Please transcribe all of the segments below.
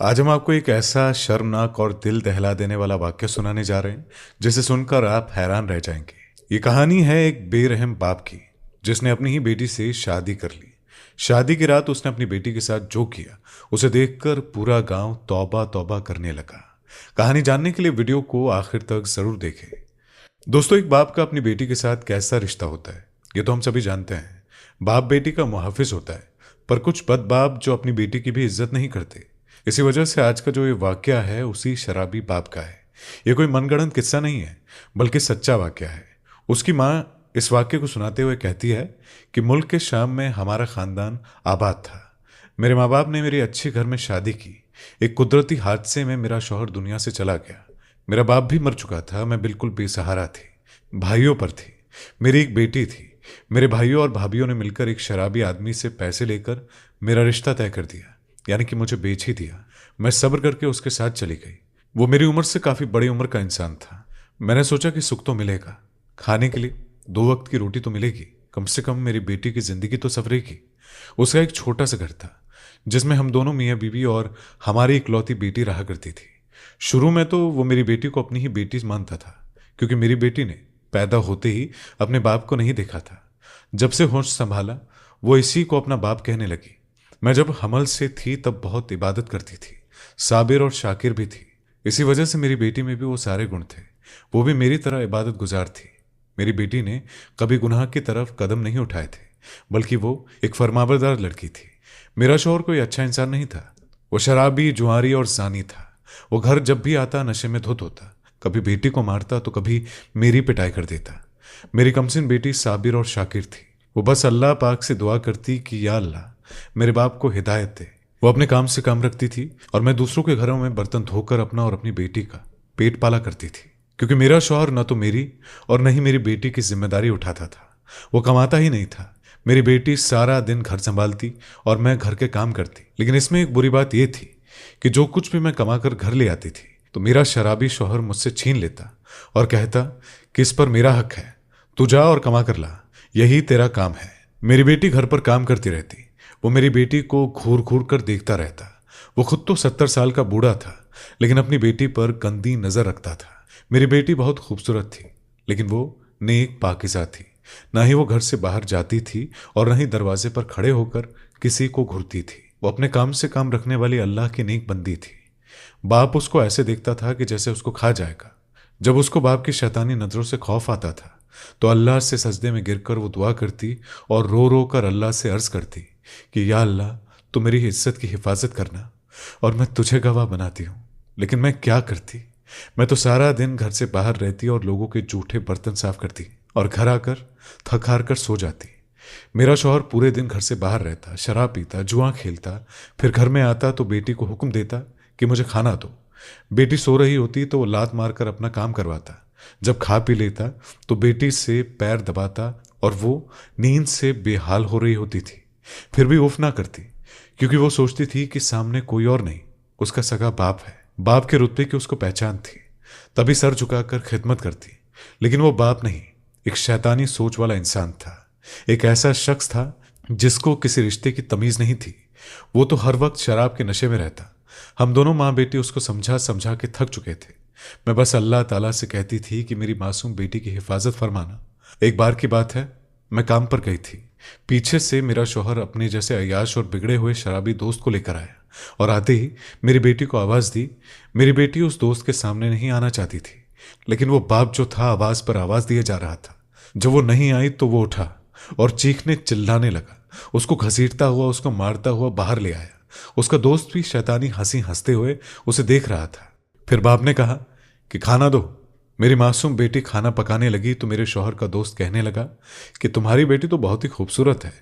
आज हम आपको एक ऐसा शर्मनाक और दिल दहला देने वाला वाक्य सुनाने जा रहे हैं जिसे सुनकर आप हैरान रह जाएंगे। ये कहानी है एक बेरहम बाप की जिसने अपनी ही बेटी से शादी कर ली। शादी की रात उसने अपनी बेटी के साथ जो किया उसे देखकर पूरा गांव तौबा तौबा करने लगा। कहानी जानने के लिए वीडियो को आखिर तक जरूर देखें। दोस्तों, एक बाप का अपनी बेटी के साथ कैसा रिश्ता होता है ये तो हम सभी जानते हैं। बाप बेटी का मुहाफिज होता है, पर कुछ बद बाप जो अपनी बेटी की भी इज्जत नहीं करते। इसी वजह से आज का जो ये वाकया है उसी शराबी बाप का है। ये कोई मनगढ़ंत किस्सा नहीं है, बल्कि सच्चा वाकया है। उसकी माँ इस वाक्य को सुनाते हुए कहती है कि मुल्क के शाम में हमारा खानदान आबाद था। मेरे माँ बाप ने मेरी अच्छे घर में शादी की। एक कुदरती हादसे में मेरा शौहर दुनिया से चला गया। मेरा बाप भी मर चुका था। मैं बिल्कुल बेसहारा थी। भाइयों पर थी। मेरी एक बेटी थी। मेरे भाइयों और भाभीियों ने मिलकर एक शराबी आदमी से पैसे लेकर मेरा रिश्ता तय कर दिया, यानी कि मुझे बेच ही दिया। मैं सब्र करके उसके साथ चली गई। वो मेरी उम्र से काफी बड़ी उम्र का इंसान था। मैंने सोचा कि सुख तो मिलेगा, खाने के लिए 2 वक्त की रोटी तो मिलेगी, कम से कम मेरी बेटी की जिंदगी तो संवरेगी। उसका एक छोटा सा घर था जिसमें हम दोनों मियाँ बीवी और हमारी इकलौती बेटी रहा करती थी। शुरू में तो वो मेरी बेटी को अपनी ही बेटी मानता था, क्योंकि मेरी बेटी ने पैदा होते ही अपने बाप को नहीं देखा था। जब से होश संभाला वो इसी को अपना बाप कहने लगी। मैं जब हमल से थी तब बहुत इबादत करती थी, साबिर और शाकिर भी थी। इसी वजह से मेरी बेटी में भी वो सारे गुण थे। वो भी मेरी तरह इबादत गुजार थी। मेरी बेटी ने कभी गुनाह की तरफ कदम नहीं उठाए थे, बल्कि वो एक फरमाबरदार लड़की थी। मेरा शौहर कोई अच्छा इंसान नहीं था। वो शराबी, जुआरी और जानी था। वो घर जब भी आता नशे में धुत होता, कभी बेटी को मारता तो कभी मेरी पिटाई कर देता। मेरी कमसिन बेटी साबिर और शाकिर थी। वो बस अल्लाह पाक से दुआ करती कि या अल्लाह मेरे बाप को हिदायत दे। वो अपने काम से काम रखती थी और मैं दूसरों के घरों में बर्तन धोकर अपना और अपनी बेटी का पेट पाला करती थी, क्योंकि मेरा शौहर न तो मेरी और न ही मेरी बेटी की जिम्मेदारी उठाता था। वो कमाता ही नहीं था। मेरी बेटी सारा दिन घर संभालती और मैं घर के काम करती। लेकिन इसमें एक बुरी बात यह थी कि जो कुछ भी मैं कमाकर घर ले आती थी तो मेरा शराबी शौहर मुझसे छीन लेता और कहता कि इस पर मेरा हक है, तू जा और कमा कर ला, यही तेरा काम है। मेरी बेटी घर पर काम करती रहती। वो मेरी बेटी को घूर घूर कर देखता रहता। वो खुद तो 70 साल का बूढ़ा था, लेकिन अपनी बेटी पर गंदी नजर रखता था। मेरी बेटी बहुत खूबसूरत थी, लेकिन वो नेक पाकिज़ा थी। ना ही वो घर से बाहर जाती थी और न ही दरवाजे पर खड़े होकर किसी को घूरती थी। वो अपने काम से काम रखने वाली अल्लाह की नेक बंदी थी। बाप उसको ऐसे देखता था कि जैसे उसको खा जाएगा। जब उसको बाप की शैतानी नजरों से खौफ आता था तो अल्लाह से सजदे में गिरकर वो दुआ करती और रो रो कर अल्लाह से अर्ज करती कि या अल्लाह, तू मेरी इज्जत की हिफाजत करना और मैं तुझे गवाह बनाती हूँ। लेकिन मैं क्या करती? मैं तो सारा दिन घर से बाहर रहती और लोगों के जूठे बर्तन साफ करती और घर आकर थक हार कर सो जाती। मेरा शौहर पूरे दिन घर से बाहर रहता, शराब पीता, जुआ खेलता, फिर घर में आता तो बेटी को हुक्म देता कि मुझे खाना दो। बेटी सो रही होती तो वो लात मारकर अपना काम करवाता। जब खा पी लेता तो बेटी से पैर दबाता और वो नींद से बेहाल हो रही होती थी, फिर भी उफ ना करती, क्योंकि वो सोचती थी कि सामने कोई और नहीं, उसका सगा बाप है। बाप के रुतबे की उसको पहचान थी, तभी सर झुकाकर खिदमत करती। लेकिन वो बाप नहीं, एक शैतानी सोच वाला इंसान था। एक ऐसा शख्स था जिसको किसी रिश्ते की तमीज नहीं थी। वो तो हर वक्त शराब के नशे में रहता। हम दोनों माँ बेटी उसको समझा समझा के थक चुके थे। मैं बस अल्लाह ताला से कहती थी कि मेरी मासूम बेटी की हिफाजत फरमाना। एक बार की बात है, मैं काम पर गई थी। पीछे से मेरा शौहर अपने जैसे अय्याश और बिगड़े हुए शराबी दोस्त को लेकर आया और आते ही मेरी बेटी को आवाज दी। मेरी बेटी उस दोस्त के सामने नहीं आना चाहती थी, लेकिन वो बाप जो था आवाज पर आवाज दिए जा रहा था। जब वो नहीं आई तो वो उठा और चीखने चिल्लाने लगा। उसको घसीटता हुआ, उसको मारता हुआ बाहर ले आया। उसका दोस्त भी शैतानी हंसी हंसते हुए उसे देख रहा था। फिर बाप ने कहा कि खाना दो। मेरी मासूम बेटी खाना पकाने लगी तो मेरे शौहर का दोस्त कहने लगा कि तुम्हारी बेटी तो बहुत ही खूबसूरत है,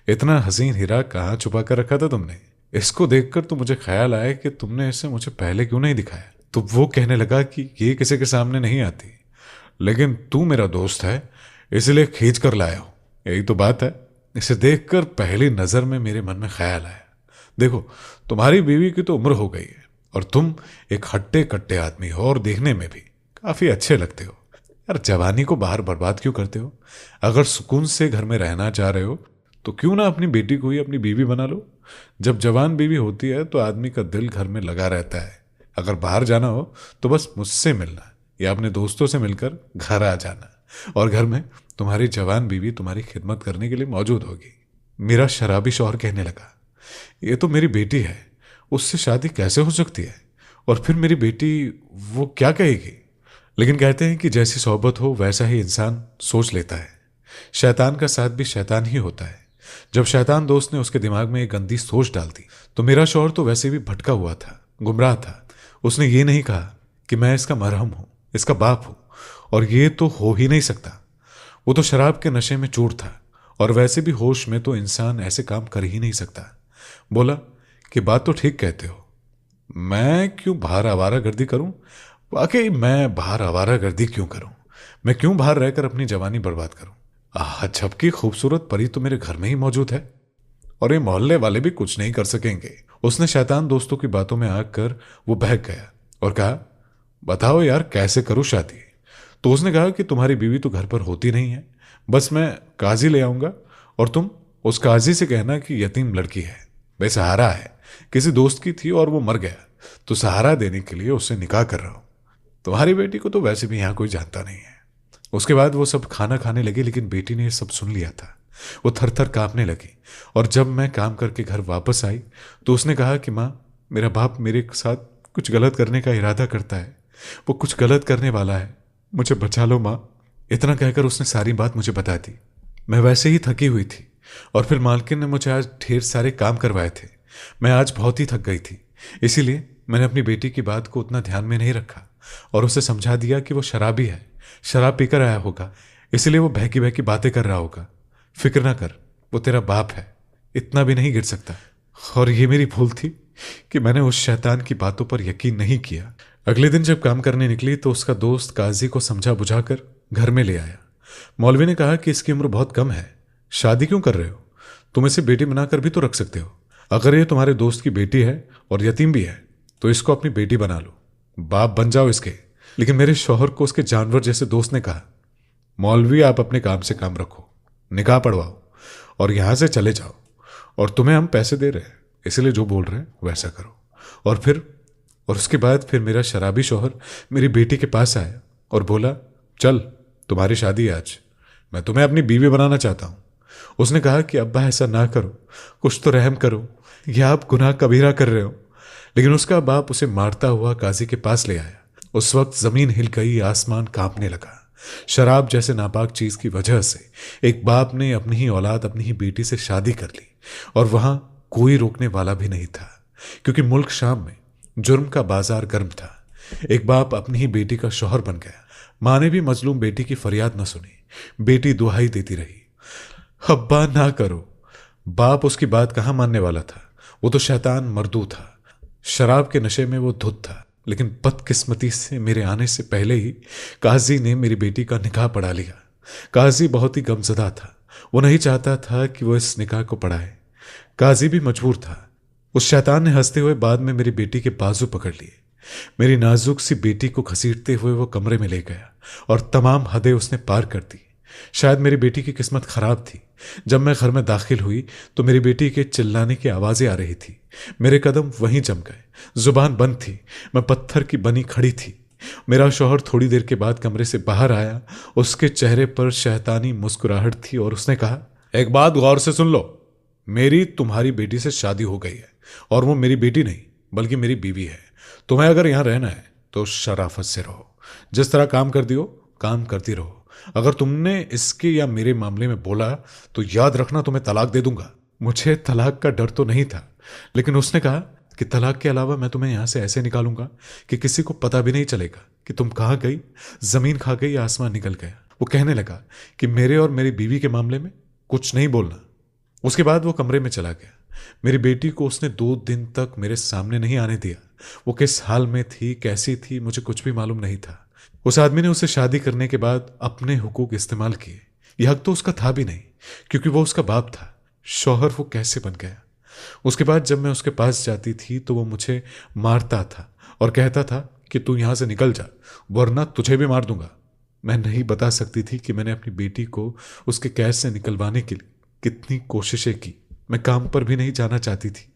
इतना हसीन हीरा कहाँ छुपा कर रखा था तुमने? इसको देखकर तो मुझे ख्याल आया कि तुमने इसे मुझे पहले क्यों नहीं दिखाया। तो वो कहने लगा कि ये किसी के सामने नहीं आती, लेकिन तू मेरा दोस्त है इसलिए खींच कर लाया हूं, यही तो बात है। इसे देखकर पहली नजर में मेरे मन में ख्याल आया, देखो तुम्हारी बीवी की तो उम्र हो गई है और तुम एक हट्टे कट्टे आदमी हो और देखने में भी काफी अच्छे लगते हो। यार, जवानी को बाहर बर्बाद क्यों करते हो? अगर सुकून से घर में रहना चाह रहे हो तो क्यों ना अपनी बेटी को ही अपनी बीवी बना लो। जब जवान बीवी होती है तो आदमी का दिल घर में लगा रहता है। अगर बाहर जाना हो तो बस मुझसे मिलना या अपने दोस्तों से मिलकर घर आ जाना, और घर में तुम्हारी जवान बीवी तुम्हारी खिदमत करने के लिए मौजूद होगी। मेरा शराबी शौहर कहने लगा, ये तो मेरी बेटी है, उससे शादी कैसे हो सकती है? और फिर मेरी बेटी वो क्या कहेगी? लेकिन कहते हैं कि जैसी सोहबत हो वैसा ही इंसान सोच लेता है। शैतान का साथ भी शैतान ही होता है। जब शैतान दोस्त ने उसके दिमाग में एक गंदी सोच डाल दी तो मेरा शौहर तो वैसे भी भटका हुआ था, गुमराह था। उसने ये नहीं कहा कि मैं इसका मरहम हूं, इसका बाप हूं, और ये तो हो ही नहीं सकता। वो तो शराब के नशे में चूर था, और वैसे भी होश में तो इंसान ऐसे काम कर ही नहीं सकता। बोला कि बात तो ठीक कहते हो, मैं क्यों बाहर आवारागर्दी करूं? वाकई मैं बाहर आवारागर्दी क्यों करूं? मैं क्यों बाहर रहकर अपनी जवानी बर्बाद करूं? झपकी खूबसूरत परी तो मेरे घर में ही मौजूद है, और ये मोहल्ले वाले भी कुछ नहीं कर सकेंगे। उसने शैतान दोस्तों की बातों में आकर वो बहक गया और कहा, बताओ यार कैसे करूं शादी? तो उसने कहा कि तुम्हारी बीवी तो घर पर होती नहीं है, बस मैं काजी ले आऊंगा, और तुम उस काजी से कहना कि यतीम लड़की है, बेसहारा है, किसी दोस्त की थी और वो मर गया, तो सहारा देने के लिए उससे निकाह कर रहा हूं। तुम्हारी बेटी को तो वैसे भी यहां कोई जानता नहीं है। उसके बाद वो सब खाना खाने लगे, लेकिन बेटी ने ये सब सुन लिया था। वो थर थर कांपने लगी, और जब मैं काम करके घर वापस आई तो उसने कहा कि माँ, मेरा बाप मेरे साथ कुछ गलत करने का इरादा करता है, वो कुछ गलत करने वाला है, मुझे बचा लो माँ। इतना कहकर उसने सारी बात मुझे बता दी। मैं वैसे ही थकी हुई थी, और फिर मालकिन ने मुझे आज ढेर सारे काम करवाए थे। मैं आज बहुत ही थक गई थी, इसीलिए मैंने अपनी बेटी की बात को उतना ध्यान में नहीं रखा, और उसे समझा दिया कि वो शराबी है, शराब पीकर आया होगा, इसलिए वो बहकी बहकी बातें कर रहा होगा। फिक्र ना कर, वो तेरा बाप है, इतना भी नहीं गिर सकता। और ये मेरी भूल थी कि मैंने उस शैतान की बातों पर यकीन नहीं किया। अगले दिन जब काम करने निकली तो उसका दोस्त काजी को समझा बुझाकर घर में ले आया। मौलवी ने कहा कि इसकी उम्र बहुत कम है, शादी क्यों कर रहे हो? तुम इसे बेटी बनाकर भी तो रख सकते हो। अगर ये तुम्हारे दोस्त की बेटी है और यतीम भी है तो इसको अपनी बेटी बना लो, बाप बन जाओ इसके। लेकिन मेरे शौहर को उसके जानवर जैसे दोस्त ने कहा, मौलवी आप अपने काम से काम रखो, निकाह पढ़वाओ और यहां से चले जाओ, और तुम्हें हम पैसे दे रहे हैं, इसलिए जो बोल रहे हैं वैसा करो। और उसके बाद फिर मेरा शराबी शौहर मेरी बेटी के पास आया और बोला, चल तुम्हारी शादी है आज, मैं तुम्हें अपनी बीवी बनाना चाहता हूं। उसने कहा कि अब्बा ऐसा ना करो, कुछ तो रहम करो, यह आप गुनाह कबीरा कर रहे हो। लेकिन उसका बाप उसे मारता हुआ काजी के पास ले आया। उस वक्त जमीन हिल गई, आसमान कांपने लगा। शराब जैसे नापाक चीज की वजह से एक बाप ने अपनी ही औलाद, अपनी ही बेटी से शादी कर ली, और वहां कोई रोकने वाला भी नहीं था, क्योंकि मुल्क शाम में जुर्म का बाजार गर्म था। एक बाप अपनी ही बेटी का शौहर बन गया। मां ने भी मजलूम बेटी की फरियाद न सुनी। बेटी दुहाई देती रही, अब्बा ना करो। बाप उसकी बात कहां मानने वाला था, वो तो शैतान मर्दू था। शराब के नशे में वो धुत था। लेकिन बदकिस्मती से मेरे आने से पहले ही काजी ने मेरी बेटी का निकाह पढ़ा लिया। काजी बहुत ही गमजदा था, वो नहीं चाहता था कि वो इस निकाह को पढ़ाए। काजी भी मजबूर था। उस शैतान ने हंसते हुए बाद में मेरी बेटी के बाजू पकड़ लिए। मेरी नाजुक सी बेटी को घसीटते हुए वो कमरे में ले गया और तमाम हदें उसने पार कर दी। शायद मेरी बेटी की किस्मत खराब थी। जब मैं घर में दाखिल हुई तो मेरी बेटी के चिल्लाने की आवाजें आ रही थी। मेरे कदम वहीं जम गए, जुबान बंद थी, मैं पत्थर की बनी खड़ी थी। मेरा शौहर थोड़ी देर के बाद कमरे से बाहर आया। उसके चेहरे पर शैतानी मुस्कुराहट थी और उसने कहा, एक बात गौर से सुन लो, मेरी तुम्हारी बेटी से शादी हो गई है, और वो मेरी बेटी नहीं बल्कि मेरी बीवी है। तुम्हें अगर यहां रहना है तो शराफत से रहो, जिस तरह काम कर दियो काम करती रहो। अगर तुमने इसके या मेरे मामले में बोला तो याद रखना तुम्हें तलाक दे दूंगा। मुझे तलाक का डर तो नहीं था, लेकिन उसने कहा कि तलाक के अलावा मैं तुम्हें यहां से ऐसे निकालूंगा कि किसी को पता भी नहीं चलेगा कि तुम कहां गई, जमीन खा गई या आसमान निकल गया। वो कहने लगा कि मेरे और मेरी बीवी के मामले में कुछ नहीं बोलना। उसके बाद वो कमरे में चला गया। मेरी बेटी को उसने 2 दिन तक मेरे सामने नहीं आने दिया। वो किस हाल में थी, कैसी थी, मुझे कुछ भी मालूम नहीं था। उस आदमी ने उसे शादी करने के बाद अपने हुकूक इस्तेमाल किए। यह हक तो उसका था भी नहीं, क्योंकि वो उसका बाप था। शौहर वो कैसे बन गया? उसके बाद जब मैं उसके पास जाती थी तो वो मुझे मारता था और कहता था कि तू यहां से निकल जा, वरना तुझे भी मार दूंगा। मैं नहीं बता सकती थी कि मैंने अपनी बेटी को उसके कैद से निकलवाने के लिए कितनी कोशिशें की, मैं काम पर भी नहीं जाना चाहती थी,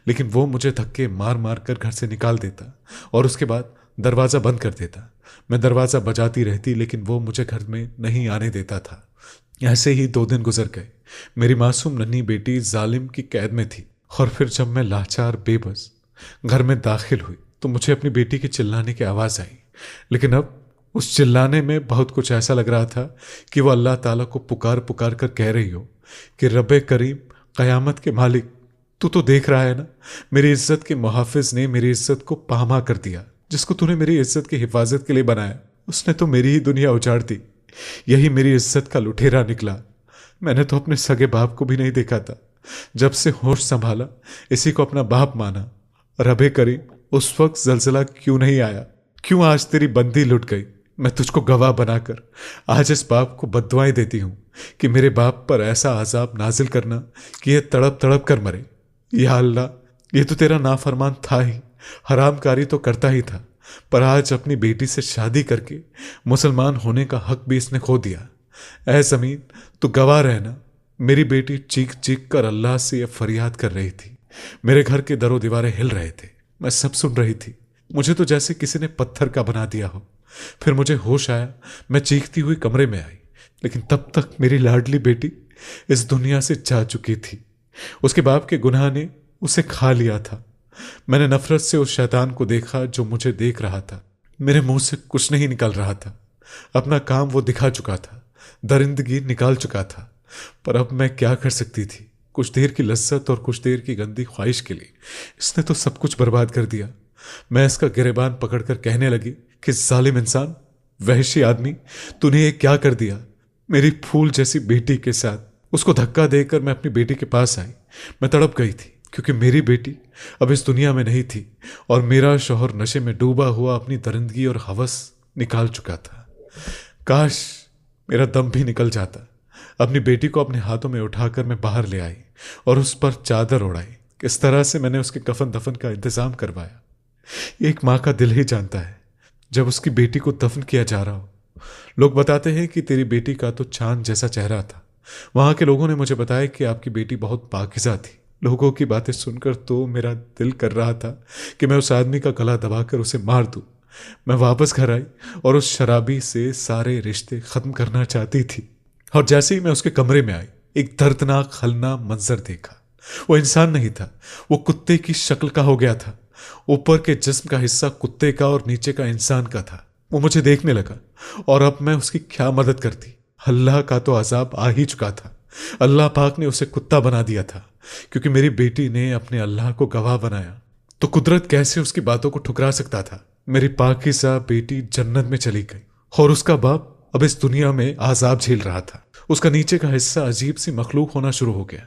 लेकिन वो मुझे धक्के मार मार कर घर से निकाल देता और उसके बाद दरवाज़ा बंद कर देता। मैं दरवाज़ा बजाती रहती, लेकिन वो मुझे घर में नहीं आने देता था। ऐसे ही 2 दिन गुजर गए। मेरी मासूम नन्ही बेटी जालिम की कैद में थी, और फिर जब मैं लाचार बेबस घर में दाखिल हुई तो मुझे अपनी बेटी के चिल्लाने की आवाज़ आई। लेकिन अब उस चिल्लाने में बहुत कुछ ऐसा लग रहा था कि वो अल्लाह ताला को पुकार पुकार कर कह रही हो कि रब्बे करीम, क़यामत के मालिक, तू तो देख रहा है ना, मेरी इज्जत के मुहाफिज ने मेरी इज्जत को पामा कर दिया। जिसको तूने मेरी इज्जत की हिफाजत के लिए बनाया, उसने तो मेरी ही दुनिया उजाड़ दी। यही मेरी इज्जत का लुटेरा निकला। मैंने तो अपने सगे बाप को भी नहीं देखा था। जब से होश संभाला इसी को अपना बाप माना। रबे करीम, उस वक्त जलजला क्यों नहीं आया? क्यों आज तेरी बंदी लुट गई? मैं तुझको गवाह बनाकर आज इस बाप को बद्दुआएं देती हूं कि मेरे बाप पर ऐसा अजाब नाजिल करना कि यह तड़प तड़प कर मरे। या अल्लाह, ये तो तेरा नाफरमान था ही, हरामकारी तो करता ही था, पर आज अपनी बेटी से शादी करके मुसलमान होने का हक भी इसने खो दिया। ऐ ज़मीन, तू गवाह रहना, मेरी बेटी चीख चीख कर अल्लाह से यह फरियाद कर रही थी। मेरे घर के दरों दीवारें हिल रहे थे, मैं सब सुन रही थी। मुझे तो जैसे किसी ने पत्थर का बना दिया हो। फिर मुझे होश आया, मैं चीखती हुई कमरे में आई, लेकिन तब तक मेरी लाडली बेटी इस दुनिया से जा चुकी थी। उसके बाप के गुनाह ने उसे खा लिया था। मैंने नफरत से उस शैतान को देखा जो मुझे देख रहा था। मेरे मुंह से कुछ नहीं निकल रहा था। अपना काम वो दिखा चुका था, दरिंदगी निकाल चुका था, पर अब मैं क्या कर सकती थी? कुछ देर की लज्जत और कुछ देर की गंदी ख्वाहिश के लिए इसने तो सब कुछ बर्बाद कर दिया। मैं इसका गिरेबान पकड़कर कहने लगी कि जालिम इंसान, वहशी आदमी, तूने ये क्या कर दिया मेरी फूल जैसी बेटी के साथ? उसको धक्का देकर मैं अपनी बेटी के पास आई। मैं तड़प गई थी, क्योंकि मेरी बेटी अब इस दुनिया में नहीं थी और मेरा शौहर नशे में डूबा हुआ अपनी दरिंदगी और हवस निकाल चुका था। काश मेरा दम भी निकल जाता। अपनी बेटी को अपने हाथों में उठाकर मैं बाहर ले आई और उस पर चादर ओढ़ाई। किस तरह से मैंने उसके कफन दफन का इंतजाम करवाया, एक माँ का दिल ही जानता है। जब उसकी बेटी को दफन किया जा रहा हो, लोग बताते हैं कि तेरी बेटी का तो चांद जैसा चेहरा था। वहां के लोगों ने मुझे बताया कि आपकी बेटी बहुत पाकिज़ा थी। लोगों की बातें सुनकर तो मेरा दिल कर रहा था कि मैं उस आदमी का गला दबाकर उसे मार दूं। मैं वापस घर आई और उस शराबी से सारे रिश्ते खत्म करना चाहती थी। और जैसे ही मैं उसके कमरे में आई, एक दर्दनाक खलना मंजर देखा। वो इंसान नहीं था, वो कुत्ते की शक्ल का हो गया था। ऊपर के जिस्म का हिस्सा कुत्ते का और नीचे का इंसान का था। वो मुझे देखने लगा, और अब मैं उसकी क्या मदद करती? अल्लाह का तो अजाब आ ही चुका था। अल्लाह पाक ने उसे कुत्ता बना दिया था, क्योंकि मेरी बेटी ने अपने अल्लाह को गवाह बनाया। तो कुदरत कैसे उसकी बातों को ठुकरा सकता था? मेरी पाकीज़ा बेटी जन्नत में चली गई और उसका बाप अब इस दुनिया में आजाब झेल रहा था। उसका नीचे का हिस्सा अजीब सी मखलूक होना शुरू हो गया।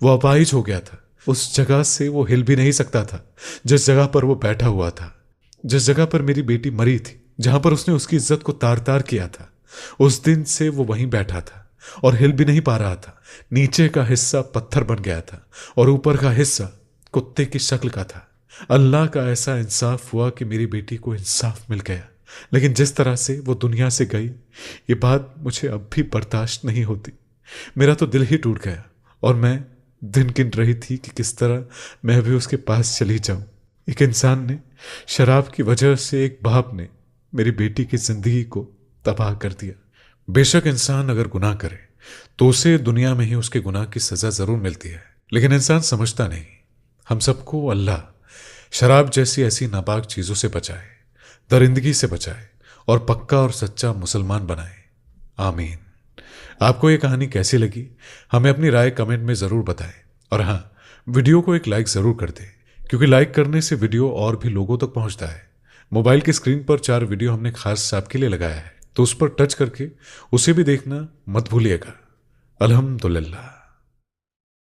वो अपाहिज हो गया था। उस जगह से वो हिल भी नहीं सकता था जिस जगह पर वो बैठा हुआ था। जिस जगह पर मेरी बेटी मरी थी, जहां पर उसने उसकी इज्जत को तार तार किया था, उस दिन से वो वहीं बैठा था और हिल भी नहीं पा रहा था। नीचे का हिस्सा पत्थर बन गया था और ऊपर का हिस्सा कुत्ते की शक्ल का था। अल्लाह का ऐसा इंसाफ हुआ कि मेरी बेटी को इंसाफ मिल गया। लेकिन जिस तरह से वो दुनिया से गई, ये बात मुझे अब भी बर्दाश्त नहीं होती। मेरा तो दिल ही टूट गया और मैं दिन गिन रही थी कि किस तरह मैं भी उसके पास चली जाऊं। एक इंसान ने, शराब की वजह से एक बाप ने मेरी बेटी की जिंदगी को तबाह कर दिया। बेशक इंसान अगर गुनाह करे तो उसे दुनिया में ही उसके गुनाह की सजा जरूर मिलती है, लेकिन इंसान समझता नहीं। हम सबको अल्लाह शराब जैसी ऐसी नापाक चीजों से बचाए, दरिंदगी से बचाए और पक्का और सच्चा मुसलमान बनाए। आमीन। आपको ये कहानी कैसी लगी, हमें अपनी राय कमेंट में ज़रूर बताएं। और हाँ, वीडियो को एक लाइक ज़रूर कर दें, क्योंकि लाइक करने से वीडियो और भी लोगों तक पहुंचता है। मोबाइल की स्क्रीन पर 4 वीडियो हमने खास आपके लिए लगाया है, तो उस पर टच करके उसे भी देखना मत भूलिएगा। अल्हम्दुलिल्लाह।